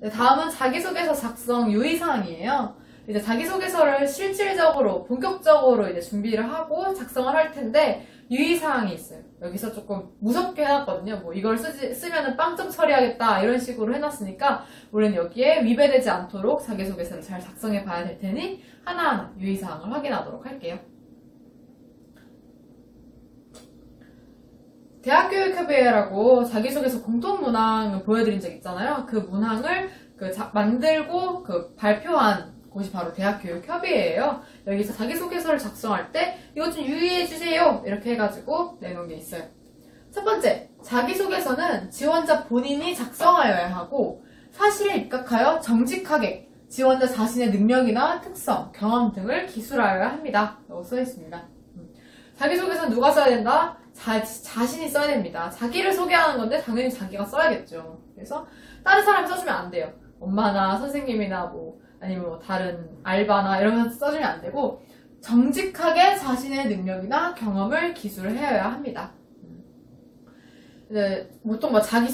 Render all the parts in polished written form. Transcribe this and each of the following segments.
네, 다음은 자기소개서 작성 유의사항이에요. 이제 자기소개서를 실질적으로, 본격적으로 이제 준비를 하고 작성을 할 텐데, 유의사항이 있어요. 여기서 조금 무섭게 해놨거든요. 뭐, 이걸 쓰면은 빵점 처리하겠다, 이런 식으로 해놨으니까, 우리는 여기에 위배되지 않도록 자기소개서를 잘 작성해 봐야 될 테니, 하나하나 유의사항을 확인하도록 할게요. 대학교육협의회라고 자기소개서 공통문항을 보여드린 적 있잖아요. 그 문항을 만들고 발표한 곳이 바로 대학교육협의회예요. 여기서 자기소개서를 작성할 때 이것 좀 유의해주세요. 이렇게 해가지고 내놓은 게 있어요. 첫 번째, 자기소개서는 지원자 본인이 작성하여야 하고 사실에 입각하여 정직하게 지원자 자신의 능력이나 특성, 경험 등을 기술하여야 합니다. 라고 써있습니다. 자기소개서는 누가 써야 된다? 자신이 써야 됩니다. 자기를 소개하는 건데 당연히 자기가 써야겠죠. 그래서 다른 사람이 써주면 안 돼요. 엄마나 선생님이나 아니면 다른 알바나 이런 거 써주면 안 되고 정직하게 자신의 능력이나 경험을 기술해야 합니다. 보통 자기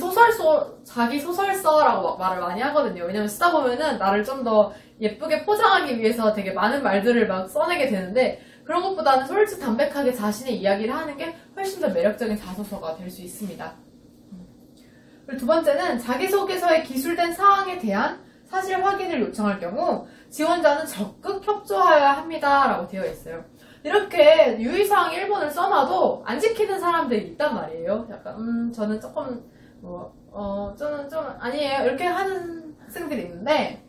소설서라고 말을 많이 하거든요. 왜냐면 쓰다 보면은 나를 좀 더 예쁘게 포장하기 위해서 되게 많은 말들을 써내게 되는데 그런 것보다는 솔직 담백하게 자신의 이야기를 하는 게 훨씬 더 매력적인 자소서가 될 수 있습니다. 그리고 두 번째는 자기소개서에 기술된 사항에 대한 사실 확인을 요청할 경우 지원자는 적극 협조하여야 합니다. 라고 되어 있어요. 이렇게 유의사항 1번을 써놔도 안 지키는 사람들이 있단 말이에요. 약간 저는 조금 저는 좀 아니에요. 이렇게 하는 학생들이 있는데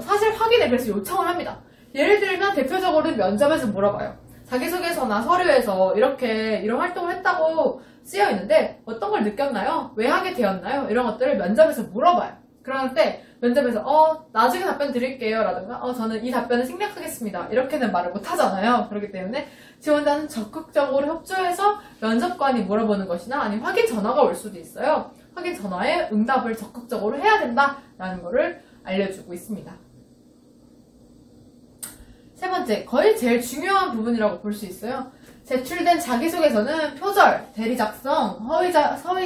사실 확인을 그래서 요청을 합니다. 예를 들면 대표적으로 면접에서 물어봐요. 자기소개서나 서류에서 이런 활동을 했다고 쓰여 있는데 어떤 걸 느꼈나요? 왜 하게 되었나요? 이런 것들을 면접에서 물어봐요. 그럴 때 면접에서 나중에 답변 드릴게요 라든가 저는 이 답변을 생략하겠습니다 이렇게는 말을 못 하잖아요. 그렇기 때문에 지원자는 적극적으로 협조해서 면접관이 물어보는 것이나 아니면 확인 전화가 올 수도 있어요. 확인 전화에 응답을 적극적으로 해야 된다라는 거를 알려주고 있습니다. 세 번째, 거의 제일 중요한 부분이라고 볼 수 있어요. 제출된 자기소개서는 표절, 대리 작성, 허위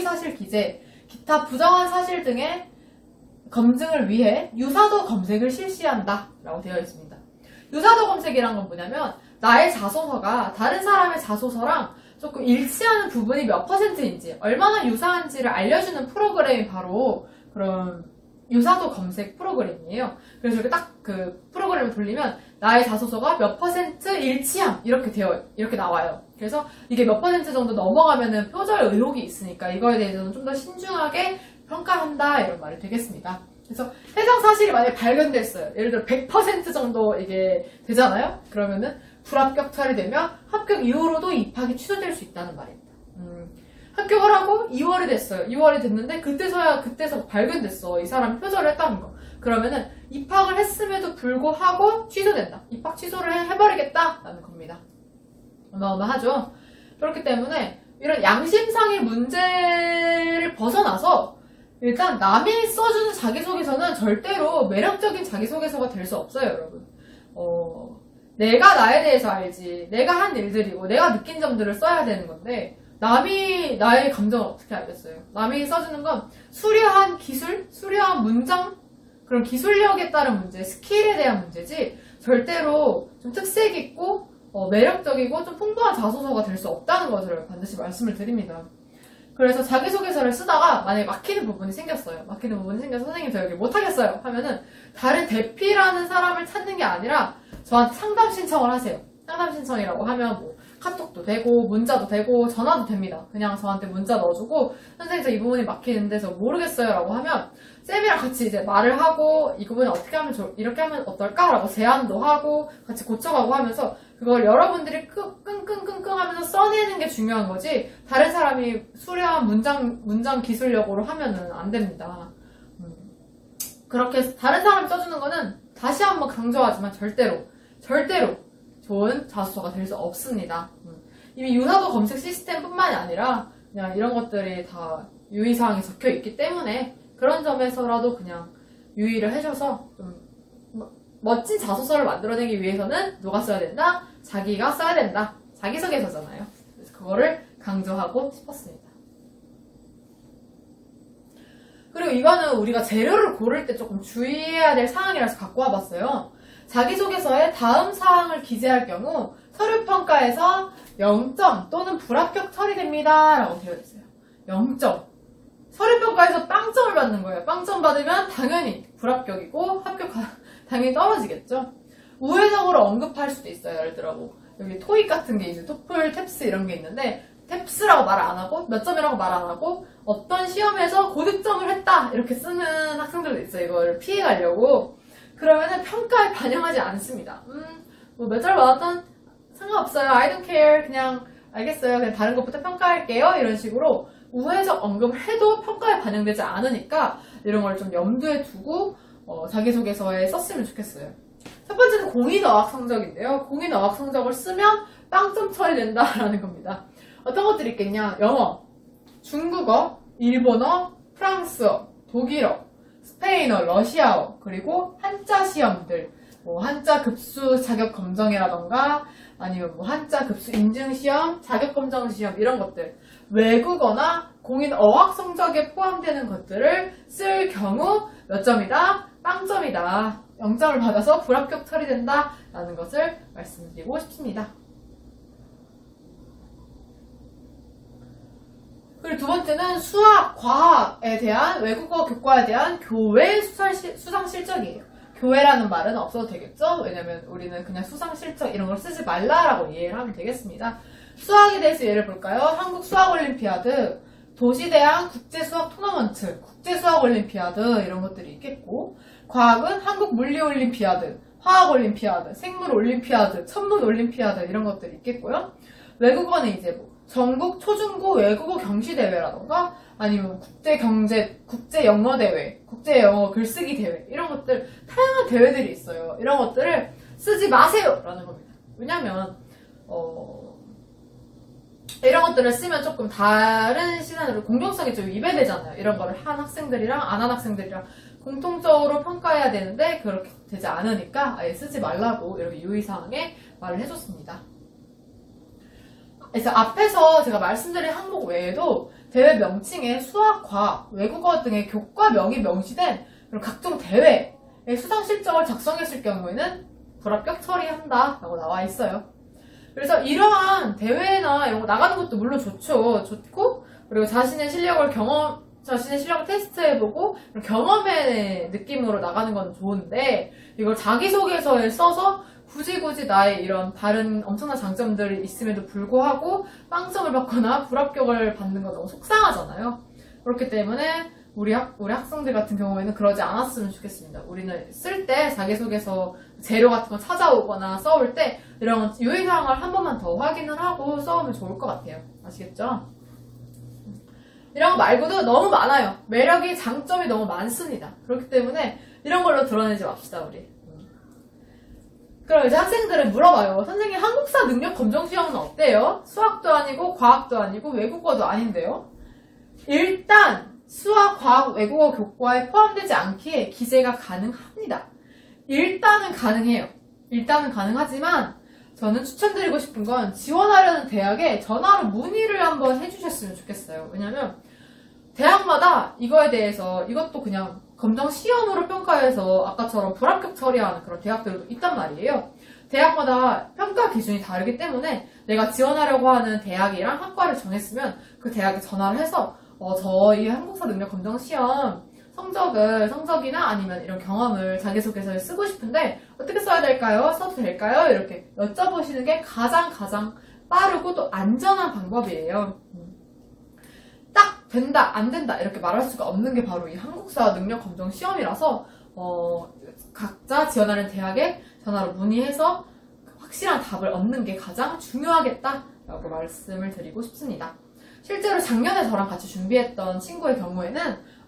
사실 기재, 기타 부정한 사실 등의 검증을 위해 유사도 검색을 실시한다 라고 되어 있습니다. 유사도 검색이란 건 뭐냐면 나의 자소서가 다른 사람의 자소서랑 조금 일치하는 부분이 몇 %인지 얼마나 유사한지를 알려주는 프로그램이 바로 그런 유사도 검색 프로그램이에요. 그래서 이렇게 딱 그 프로그램을 돌리면 나의 자소서가 몇 % 일치함 이렇게 나와요. 그래서 이게 몇 % 정도 넘어가면은 표절 의혹이 있으니까 이거에 대해서는 좀 더 신중하게 평가한다 이런 말이 되겠습니다. 그래서 해당 사실이 만약에 발견됐어요. 예를 들어 100% 정도 이게 되잖아요. 그러면은 불합격 처리되면 합격 이후로도 입학이 취소될 수 있다는 말입니다. 합격을 하고 2월이 됐어요. 2월이 됐는데 그때서 발견됐어. 이 사람이 표절을 했다는 거. 그러면은 입학을 했음에도 불구하고 취소된다. 입학 취소를 해버리겠다라는 겁니다. 어마어마하죠. 그렇기 때문에 이런 양심상의 문제를 벗어나서 일단 남이 써주는 자기소개서는 절대로 매력적인 자기소개서가 될 수 없어요, 여러분. 내가 나에 대해서 알지. 내가 한 일들이고 내가 느낀 점들을 써야 되는 건데 남이 나의 감정을 어떻게 알겠어요? 남이 써주는 건 수려한 기술, 수려한 문장, 그런 기술력에 따른 문제, 스킬에 대한 문제지 절대로 좀 특색 있고 매력적이고 좀 풍부한 자소서가 될 수 없다는 것을 반드시 말씀을 드립니다. 그래서 자기소개서를 쓰다가 만약에 막히는 부분이 생겼어요. 막히는 부분이 생겨서 선생님 저 여기 못하겠어요 하면은 다른 대피라는 사람을 찾는 게 아니라 저한테 상담 신청을 하세요. 상담 신청이라고 하면 카톡도 되고 문자도 되고 전화도 됩니다. 그냥 저한테 문자 넣어주고 선생님 저 이 부분이 막히는데 저 모르겠어요 라고 하면 쌤이랑 같이 이제 말을 하고 이 부분을 어떻게 하면 이렇게 하면 어떨까? 라고 제안도 하고 같이 고쳐가고 하면서 그걸 여러분들이 끙끙끙끙 하면서 써내는 게 중요한 거지 다른 사람이 수려한 문장 기술력으로 하면은 안 됩니다. 그렇게 다른 사람이 써주는 거는 다시 한번 강조하지만 절대로 좋은 자소서가 될 수 없습니다. 이미 유사도 검색 시스템뿐만이 아니라 그냥 이런 것들이 다 유의사항이 적혀 있기 때문에 그런 점에서라도 그냥 유의를 해줘서 좀 멋진 자소서를 만들어내기 위해서는 누가 써야 된다? 자기가 써야 된다. 자기소개서잖아요. 그래서 그거를 강조하고 싶었습니다. 그리고 이거는 우리가 재료를 고를 때 조금 주의해야 될 사항이라서 갖고 와봤어요. 자기소개서에 다음 사항을 기재할 경우 서류평가에서 0점 또는 불합격 처리됩니다 라고 되어 있어요. 0점. 서류평가에서 빵점을 받는 거예요. 빵점 받으면 당연히 불합격이고 당연히 떨어지겠죠. 우회적으로 언급할 수도 있어요. 예를 들어 뭐 여기 토익 같은 게 있는데 토플, 탭스 이런 게 있는데 탭스라고 말 안 하고 몇 점이라고 말 안 하고 어떤 시험에서 고득점을 했다 이렇게 쓰는 학생들도 있어요. 이걸 피해 가려고. 그러면은 평가에 반영하지 않습니다. 뭐 몇 점 받았던 상관없어요. I don't care. 그냥 알겠어요. 그냥 다른 것부터 평가할게요. 이런 식으로 우회적 언급을 해도 평가에 반영되지 않으니까 이런 걸 좀 염두에 두고 자기소개서에 썼으면 좋겠어요. 첫 번째는 공인어학 성적인데요. 공인어학 성적을 쓰면 빵점 처리된다라는 겁니다. 어떤 것들이 있겠냐? 영어, 중국어, 일본어, 프랑스어, 독일어, 스페인어, 러시아어, 그리고 한자 시험들, 뭐 한자 급수 자격 검정이라던가 아니면 뭐 한자 급수 인증 시험, 자격 검정 시험 이런 것들, 외국어나 공인 어학 성적에 포함되는 것들을 쓸 경우 몇 점이다? 빵점이다. 0점을 받아서 불합격 처리된다 라는 것을 말씀드리고 싶습니다. 그리고 두 번째는 수학, 과학에 대한 외국어 교과에 대한 교외 수상 실적이에요. 교외라는 말은 없어도 되겠죠? 왜냐면 우리는 그냥 수상 실적 이런 걸 쓰지 말라라고 이해를 하면 되겠습니다. 수학에 대해서 예를 볼까요? 한국 수학올림피아드, 도시대학 국제수학 토너먼트, 국제수학올림피아드 이런 것들이 있겠고, 과학은 한국 물리올림피아드, 화학올림피아드, 생물올림피아드, 천문올림피아드 이런 것들이 있겠고요. 외국어는 이제 뭐 전국 초중고 외국어 경시대회라던가 아니면 국제영어대회, 국제영어 글쓰기 대회 이런 것들 다양한 대회들이 있어요. 이런 것들을 쓰지 마세요 라는 겁니다. 왜냐면 이런 것들을 쓰면 조금 다른 시간으로 공정성이 좀 위배되잖아요. 이런 거를 한 학생들이랑 안 한 학생들이랑 공통적으로 평가해야 되는데 그렇게 되지 않으니까 아예 쓰지 말라고 이렇게 유의사항에 말을 해줬습니다. 그래서 앞에서 제가 말씀드린 항목 외에도 대회 명칭에 수학, 과학, 외국어 등의 교과명이 명시된 각종 대회의 수상 실적을 작성했을 경우에는 불합격 처리한다 라고 나와 있어요. 그래서 이러한 대회나 이런 거 나가는 것도 물론 좋고, 그리고 자신의 실력을 테스트해보고 경험의 느낌으로 나가는 건 좋은데, 이걸 자기소개서에 써서 굳이 나의 이런 다른 엄청난 장점들이 있음에도 불구하고 빵점을 받거나 불합격을 받는 건 너무 속상하잖아요. 그렇기 때문에 우리 학생들 같은 경우에는 그러지 않았으면 좋겠습니다. 우리는 쓸 때 자기소개서 재료 같은 거 찾아오거나 써올 때 이런 유의사항을 한 번만 더 확인을 하고 써오면 좋을 것 같아요. 아시겠죠? 이런 거 말고도 너무 많아요. 매력이, 장점이 너무 많습니다. 그렇기 때문에 이런 걸로 드러내지 맙시다, 우리. 그럼 이제 학생들은 물어봐요. 선생님, 한국사 능력 검정 시험은 어때요? 수학도 아니고 과학도 아니고 외국어도 아닌데요? 일단 수학, 과학, 외국어 교과에 포함되지 않기에 기재가 가능합니다. 일단은 가능해요. 일단은 가능하지만 저는 추천드리고 싶은 건 지원하려는 대학에 전화로 문의를 한번 해주셨으면 좋겠어요. 왜냐면 대학마다 이거에 대해서 이것도 그냥 검정 시험으로 평가해서 아까처럼 불합격 처리하는 그런 대학들도 있단 말이에요. 대학마다 평가 기준이 다르기 때문에 내가 지원하려고 하는 대학이랑 학과를 정했으면 그 대학에 전화를 해서 저희 한국사 능력 검정 시험 성적이나 아니면 이런 경험을 자기소개서에 쓰고 싶은데 어떻게 써야 될까요? 써도 될까요? 이렇게 여쭤보시는 게 가장 빠르고 또 안전한 방법이에요. 딱 된다, 안 된다 이렇게 말할 수가 없는 게 바로 이 한국사 능력 검정 시험이라서 각자 지원하는 대학에 전화로 문의해서 확실한 답을 얻는 게 가장 중요하겠다라고 말씀을 드리고 싶습니다. 실제로 작년에 저랑 같이 준비했던 친구의 경우에는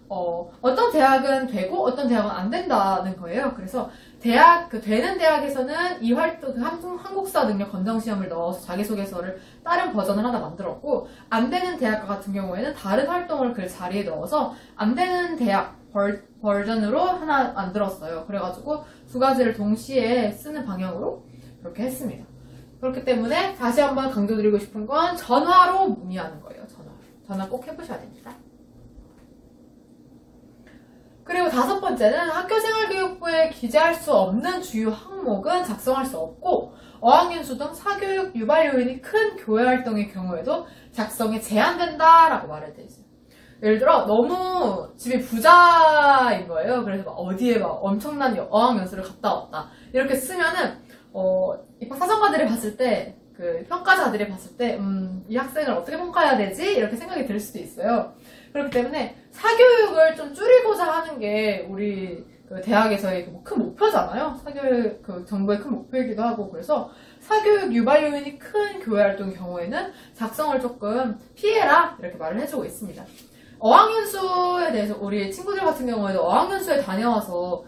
어떤 대학은 되고 어떤 대학은 안 된다는 거예요. 그래서 되는 대학에서는 이 활동, 한국사 능력 검정 시험을 넣어서 자기소개서를 다른 버전을 하나 만들었고, 안 되는 대학 같은 경우에는 다른 활동을 그 자리에 넣어서 안 되는 대학 버전으로 하나 만들었어요. 그래가지고 두 가지를 동시에 쓰는 방향으로 그렇게 했습니다. 그렇기 때문에 다시 한번 강조드리고 싶은 건 전화로 문의하는 거예요. 전화 꼭 해보셔야 됩니다. 그리고 5번째는 학교생활교육부에 기재할 수 없는 주요 항목은 작성할 수 없고 어학연수 등 사교육 유발 요인이 큰 교외활동의 경우에도 작성이 제한된다라고 말을 돼 있어요. 예를 들어 너무 집이 부자인 거예요. 그래서 막 어디에 막 엄청난 어학연수를 갔다 왔다 이렇게 쓰면은 입학 사정관들이 봤을 때 그 평가자들이 봤을 때 이 학생을 어떻게 평가해야 되지? 이렇게 생각이 들 수도 있어요. 그렇기 때문에 사교육을 좀 줄이고자 하는 게 우리 그 대학에서의 큰 목표잖아요. 사교육 그 정부의 큰 목표이기도 하고 그래서 사교육 유발 요인이 큰 교회 활동의 경우에는 작성을 조금 피해라 이렇게 말을 해주고 있습니다. 어학연수에 대해서 우리 친구들 같은 경우에도 어학연수에 다녀와서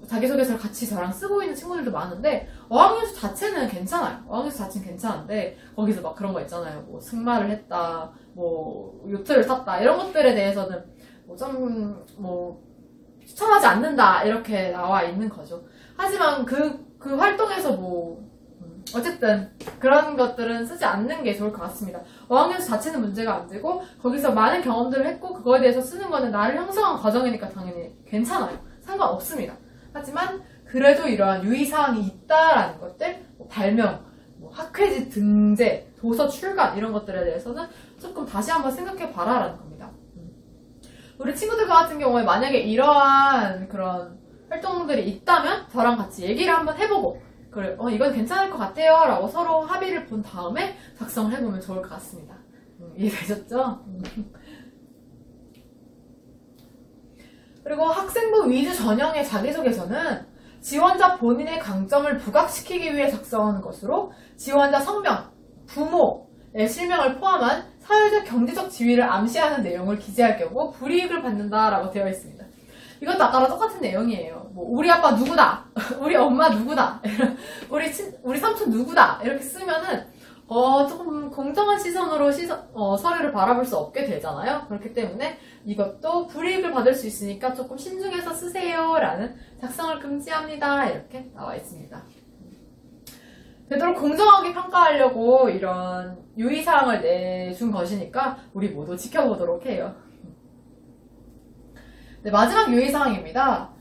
자기소개서를 같이 저랑 쓰고 있는 친구들도 많은데 어학연수 자체는 괜찮아요. 어학연수 자체는 괜찮은데 거기서 막 그런 거 있잖아요. 뭐 승마를 했다, 뭐 요트를 탔다 이런 것들에 대해서는 추천하지 않는다 이렇게 나와 있는 거죠. 하지만 그 활동에서 어쨌든 그런 것들은 쓰지 않는 게 좋을 것 같습니다. 어학연수 자체는 문제가 안 되고 거기서 많은 경험들을 했고 그거에 대해서 쓰는 거는 나를 형성한 과정이니까 당연히 괜찮아요. 상관없습니다. 하지만 그래도 이러한 유의사항이 있다라는 것들, 발명, 학회지 등재, 도서 출간 이런 것들에 대해서는 조금 다시 한번 생각해 봐라라는 겁니다. 우리 친구들 같은 경우에 만약에 이러한 그런 활동들이 있다면 저랑 같이 얘기를 한번 해보고 그래, 이건 괜찮을 것 같아요 라고 서로 합의를 본 다음에 작성을 해보면 좋을 것 같습니다. 이해되셨죠? 그리고 학생부 위주 전형의 자기소개서는 지원자 본인의 강점을 부각시키기 위해 작성하는 것으로 지원자 성명, 부모의 실명을 포함한 사회적 경제적 지위를 암시하는 내용을 기재할 경우 불이익을 받는다라고 되어 있습니다. 이것도 아까랑 똑같은 내용이에요. 우리 아빠 누구다, 우리 엄마 누구다, 우리 삼촌 누구다 이렇게 쓰면은 조금 공정한 시선으로 서류를 바라볼 수 없게 되잖아요. 그렇기 때문에 이것도 불이익을 받을 수 있으니까 조금 신중해서 쓰세요 라는 작성을 금지합니다 이렇게 나와 있습니다. 되도록 공정하게 평가하려고 이런 유의사항을 내준 것이니까 우리 모두 지켜보도록 해요. 네, 마지막 유의사항입니다.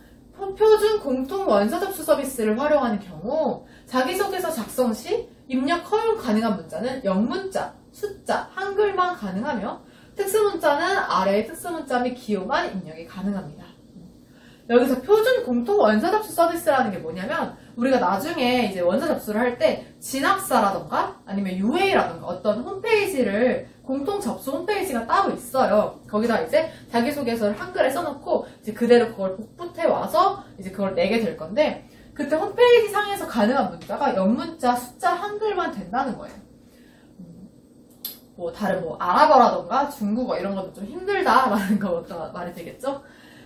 표준 공통 원서 접수 서비스를 활용하는 경우 자기소개서 작성 시 입력 허용 가능한 문자는 영문자, 숫자, 한글만 가능하며 특수문자는 아래의 특수문자 및 기호만 입력이 가능합니다. 여기서 표준 공통 원서 접수 서비스라는 게 뭐냐면 우리가 나중에 이제 원서 접수를 할 때 진학사라던가 아니면 UA라던가 어떤 홈페이지를 공통 접수 홈페이지가 따로 있어요. 거기다 이제 자기소개서를 한글에 써놓고 이제 그대로 그걸 복붙해 와서 이제 그걸 내게 될 건데 그때 홈페이지 상에서 가능한 문자가 영문자, 숫자, 한글만 된다는 거예요. 다른 아랍어라던가 중국어 이런 것도 좀 힘들다라는 거가 말이 되겠죠?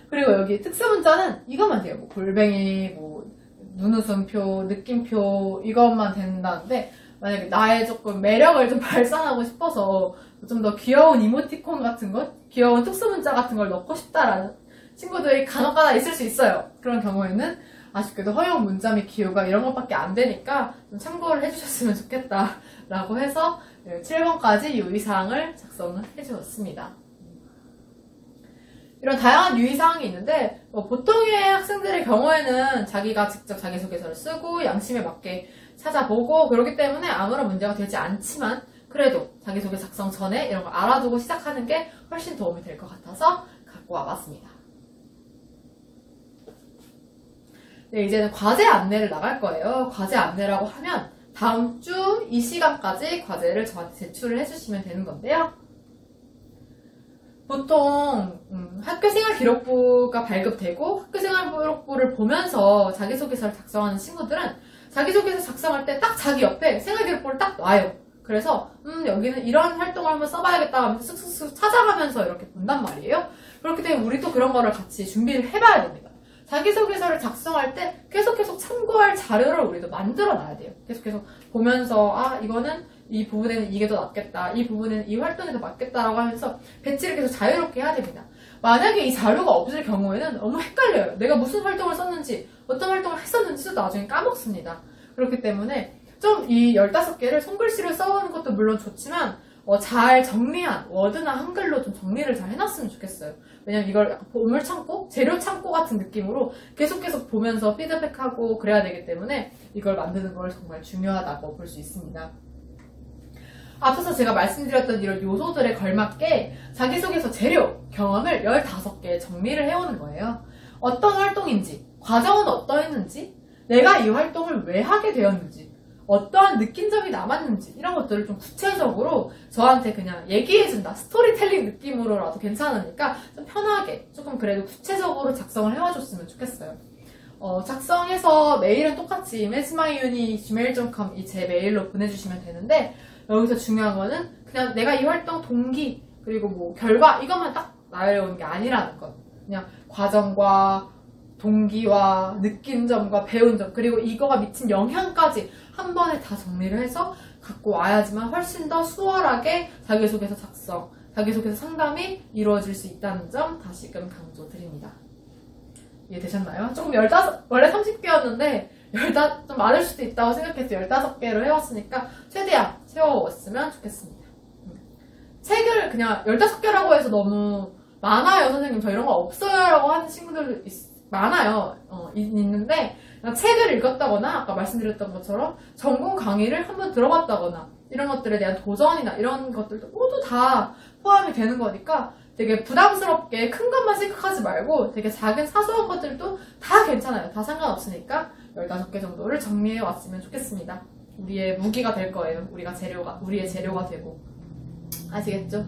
그리고 여기 특수문자는 이것만 돼요. 골뱅이, 눈웃음표, 느낌표 이것만 된다는데 만약에 나의 조금 매력을 좀 발산하고 싶어서 좀 더 귀여운 이모티콘 같은 것, 귀여운 특수문자 같은 걸 넣고 싶다라는 친구들이 간혹가다 있을 수 있어요. 그런 경우에는 아쉽게도 허용 문자 및 기호가 이런 것밖에 안 되니까 좀 참고를 해주셨으면 좋겠다라고 해서 7번까지 유의사항을 작성을 해주었습니다. 이런 다양한 유의사항이 있는데 보통의 학생들의 경우에는 자기가 직접 자기소개서를 쓰고 양심에 맞게 찾아보고 그렇기 때문에 아무런 문제가 되지 않지만 그래도 자기소개 작성 전에 이런 걸 알아두고 시작하는 게 훨씬 도움이 될 것 같아서 갖고 와봤습니다. 네, 이제는 과제 안내를 나갈 거예요. 과제 안내라고 하면 다음 주 이 시간까지 과제를 저한테 제출을 해주시면 되는 건데요. 보통 학교생활기록부가 발급되고 학교생활기록부를 보면서 자기소개서를 작성하는 친구들은 자기소개서 작성할 때 딱 자기 옆에 생활기록부를 딱 놔요. 그래서 여기는 이런 활동을 한번 써봐야겠다 하면서 쓱쓱쓱 찾아가면서 이렇게 본단 말이에요. 그렇기 때문에 우리도 그런 거를 같이 준비를 해봐야 됩니다. 자기소개서를 작성할 때 계속 참고할 자료를 우리도 만들어 놔야 돼요. 계속 보면서 이거는 이 부분에는 이게 더 낫겠다. 이 부분에는 이 활동이 더 맞겠다라고 하면서 배치를 계속 자유롭게 해야 됩니다. 만약에 이 자료가 없을 경우에는 너무 헷갈려요. 내가 무슨 활동을 썼는지 어떤 활동을 했었는지도 나중에 까먹습니다. 그렇기 때문에 좀 이 15개를 손글씨로 써오는 것도 물론 좋지만 잘 정리한 워드나 한글로 좀 정리를 잘 해놨으면 좋겠어요. 왜냐면 이걸 약간 보물 창고? 재료 창고 같은 느낌으로 계속 보면서 피드백하고 그래야 되기 때문에 이걸 만드는 걸 정말 중요하다고 볼 수 있습니다. 앞서서 제가 말씀드렸던 이런 요소들에 걸맞게 자기소개서 재료, 경험을 15개 정리를 해오는 거예요. 어떤 활동인지, 과정은 어떠했는지, 내가 이 활동을 왜 하게 되었는지, 어떠한 느낀 점이 남았는지 이런 것들을 좀 구체적으로 저한테 그냥 얘기해준다. 스토리텔링 느낌으로라도 괜찮으니까 좀 편하게 조금 그래도 구체적으로 작성을 해와줬으면 좋겠어요. 작성해서 메일은 똑같이 imagmyuni@gmail.com 이 제 메일로 보내주시면 되는데 여기서 중요한 거는 그냥 내가 이 활동 동기 그리고 뭐 결과 이것만 딱 나열해오는 게 아니라는 것. 그냥 과정과 동기와 느낀 점과 배운 점 그리고 이거가 미친 영향까지 한 번에 다 정리를 해서 갖고 와야지만 훨씬 더 수월하게 자기소개서 작성, 자기소개서 상담이 이루어질 수 있다는 점 다시금 강조드립니다. 이해되셨나요? 조금 원래 30개였는데 좀 많을 수도 있다고 생각해서 15개로 해왔으니까 최대한 채워왔으면 좋겠습니다. 책을 그냥 15개라고 해서 너무 많아요 선생님 저 이런 거 없어요 라고 하는 친구들도 많아요. 있는데 그냥 책을 읽었다거나 아까 말씀드렸던 것처럼 전공 강의를 한번 들어봤다거나 이런 것들에 대한 도전이나 이런 것들도 모두 다 포함이 되는 거니까 되게 부담스럽게 큰 것만 생각하지 말고 되게 작은 사소한 것들도 다 괜찮아요. 다 상관없으니까 15개 정도를 정리해 왔으면 좋겠습니다. 우리의 무기가 될 거예요. 우리의 재료가 되고. 아시겠죠?